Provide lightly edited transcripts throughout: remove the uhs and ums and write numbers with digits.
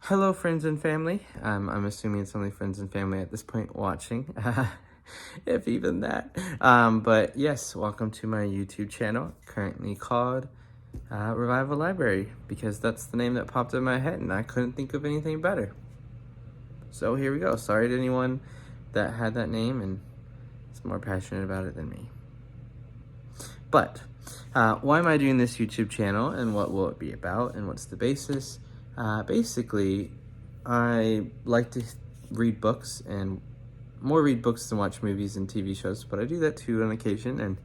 Hello, friends and family. I'm assuming it's only friends and family at this point watching, if even that. But yes, welcome to my YouTube channel, currently called Revival Library, because that's the name that popped in my head and I couldn't think of anything better. So here we go. Sorry to anyone that had that name and is more passionate about it than me. But why am I doing this YouTube channel and what will it be about and what's the basis? Basically, I like to read books and more read books than watch movies and TV shows, but I do that too on occasion, and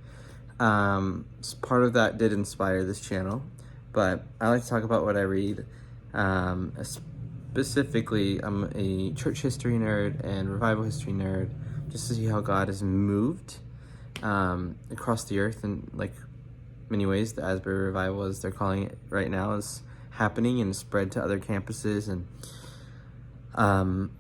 part of that did inspire this channel. But I like to talk about what I read. Specifically, I'm a church history nerd and revival history nerd, just to see how God has moved across the earth in like many ways. The Asbury Revival, as they're calling it right now, is happening and spread to other campuses and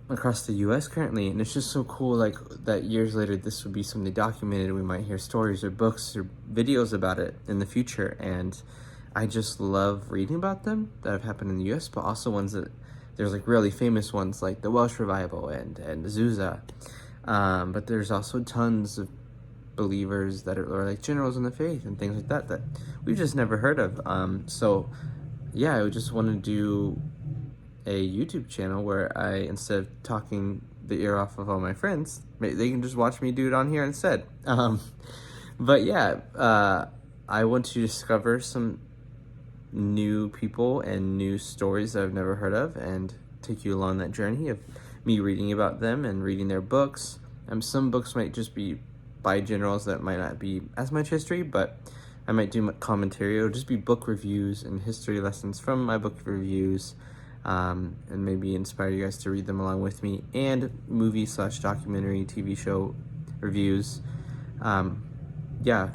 across the U.S. currently. And it's just so cool, like, that years later this would be something documented. We might hear stories or books or videos about it in the future, and I just love reading about them that have happened in the U.S., but also ones that there's like really famous ones like the Welsh Revival and Azusa, but there's also tons of believers that are like generals in the faith and things like that that we've just never heard of. So yeah, I just want to do a YouTube channel where I, instead of talking the ear off of all my friends, they can just watch me do it on here instead. But yeah, I want to discover some new people and new stories that I've never heard of and take you along that journey of me reading about them and reading their books. Some books might just be by generals that might not be as much history, but I might do commentary. It'll just be book reviews and history lessons from my book reviews, and maybe inspire you guys to read them along with me, and movie/documentary TV show reviews. Yeah,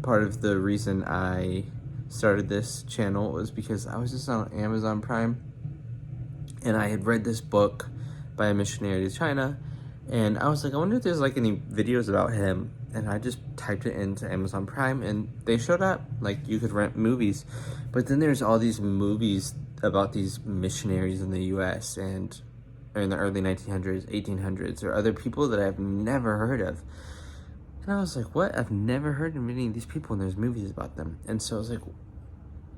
part of the reason I started this channel was because I was just on Amazon Prime and I had read this book by a missionary to China, and I was like, I wonder if there's like any videos about him. And I just typed it into Amazon Prime and they showed up. Like, you could rent movies, but then there's all these movies about these missionaries in the US and in the early 1900s, 1800s, or other people that I've never heard of. And I was like, what? I've never heard of any of these people, and there's movies about them. And so I was like,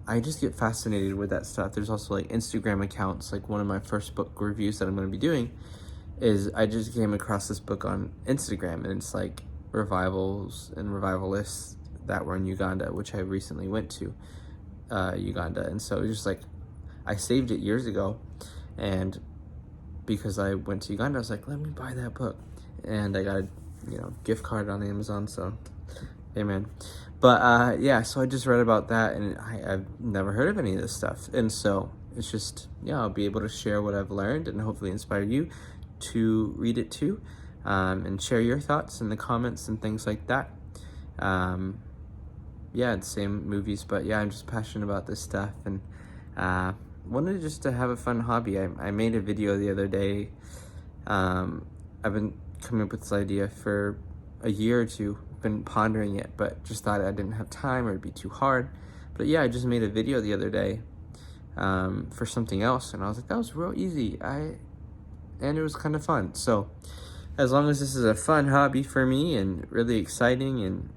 I just get fascinated with that stuff. There's also like Instagram accounts. Like, one of my first book reviews that I'm going to be doing is I just came across this book on Instagram, and it's like revivals and revivalists that were in Uganda, which I recently went to Uganda. And so it was just like, I saved it years ago, and because I went to Uganda, I was like, let me buy that book, and I got a gift card on Amazon, so amen. But yeah, so I just read about that, and I've never heard of any of this stuff, and so it's just, yeah, I'll be able to share what I've learned and hopefully inspire you to read it too, and share your thoughts in the comments and things like that. Yeah, the same movies, but yeah, I'm just passionate about this stuff, and wanted just to have a fun hobby. I made a video the other day. I've been coming up with this idea for a year or two, been pondering it, but just thought I didn't have time or it'd be too hard. But yeah, I just made a video the other day for something else, and I was like, that was real easy. And it was kind of fun. So as long as this is a fun hobby for me and really exciting and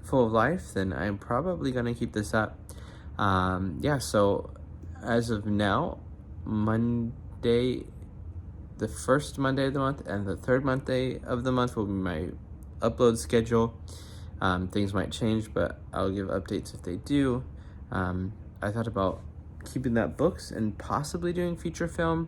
full of life, then I'm probably gonna keep this up. Yeah, so as of now, Monday, the first Monday of the month and the third Monday of the month will be my upload schedule. Things might change, but I'll give updates if they do. I thought about keeping that books and possibly doing feature film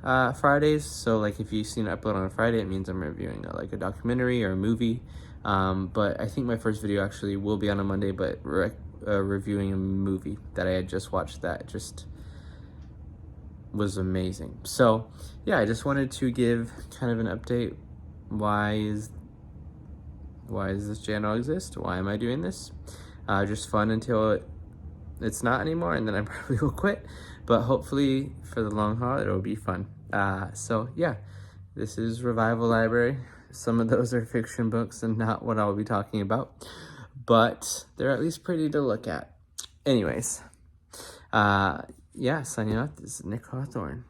Fridays. So like, if you've seen an upload on a Friday, it means I'm reviewing like a documentary or a movie. But I think my first video actually will be on a Monday, but reviewing a movie that I had just watched that just was amazing. So yeah, I just wanted to give kind of an update. Why does this channel exist? Why am I doing this? Just fun until it's not anymore, and then I probably will quit, but hopefully for the long haul it'll be fun. So yeah, this is Revival Library. Some of those are fiction books and not what I'll be talking about, but they're at least pretty to look at. Anyways, yeah, signing off. This is Nick Hawthorne.